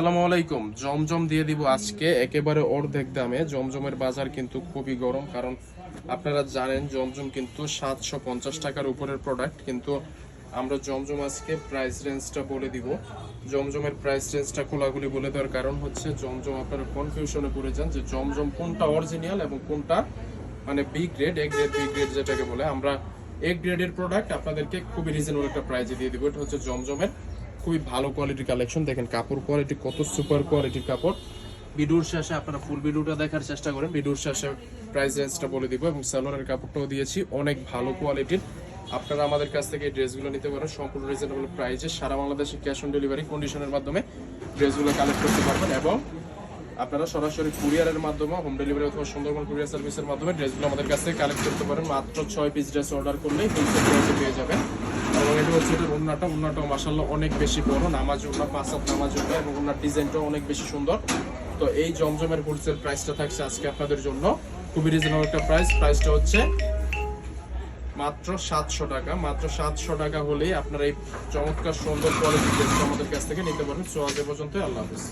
আসসালামু আলাইকুম। জমজম দিয়ে দিব আজকে একেবারে অর্ধেক দামে। জমজমের বাজার কিন্তু খুবই গরম, কারণ আপনারা জানেন জমজম কিন্তু 750 টাকার উপরের প্রোডাক্ট। কিন্তু আমরা জমজম আজকে প্রাইস রেঞ্জটা বলে দিব। জমজমের প্রাইস রেঞ্জটা খোলাগুলি বলে দেওয়ার কারণ হচ্ছে জমজম আপনারা কনফিউশনে পড়ে যান যে জমজম কোনটা অরিজিনাল এবং কোনটা মানে B grade, A grade, B grade যেটাকে বলে। আমরা এ গ্রেডের প্রোডাক্ট আপনাদেরকে খুবই রিজনেবল একটা প্রাইসে দিয়ে দিব। এটা হচ্ছে জমজমের খুবই ভালো কোয়ালিটির কালেকশন। দেখেন কাপড় কোয়ালিটি কত সুপার কোয়ালিটির কাপড়। ভিডিওর শেষে আপনারা ফুল ভিডিওটা দেখার চেষ্টা করেন, ভিডিওর শেষে প্রাইস রেঞ্জটা বলে দিব এবং সালোয়ারের কাপড়টাও দিয়েছি অনেক ভালো কোয়ালিটির। আপনারা আমাদের কাছ থেকে এই ড্রেসগুলো নিতে পারেন সম্পূর্ণ রিজনেবল প্রাইসে। সারা বাংলাদেশে ক্যাশ অন ডেলিভারি কন্ডিশনের মাধ্যমে ড্রেসগুলো কালেক্ট করতে পারবেন এবং আপনারা সরাসরি কুরিয়ারের মাধ্যমে হোম ডেলিভারি অথবা সুন্দরবন কুরিয়ার সার্ভিসের মাধ্যমে ড্রেসগুলো আমাদের কাছ থেকে কালেক্ট করতে পারেন। মাত্র 6 পিস ড্রেস অর্ডার করলেই হোলসেল প্রাইসে পেয়ে যাবেন। এবং এটা হচ্ছে এটার উন্নাটাও মাশাআল্লাহ অনেক বেশি বড়, নামাজ উন্না, পাঁচাত নামাজ উন্না এবং উন্নার ডিজাইনটাও অনেক বেশি সুন্দর। তো এই জমজমের হোলসেল প্রাইসটা থাকছে আজকে আপনাদের জন্য খুবই রিজনেবল একটা প্রাইসটা হচ্ছে মাত্র 700 টাকা। মাত্র 700 টাকা হলেই আপনারা এই চমৎকার সুন্দর কোয়ালিটির ড্রেসটা আমাদের কাছ থেকে নিতে পারেন। সো আজ এ পর্যন্ত, আল্লাহ হাফেজ।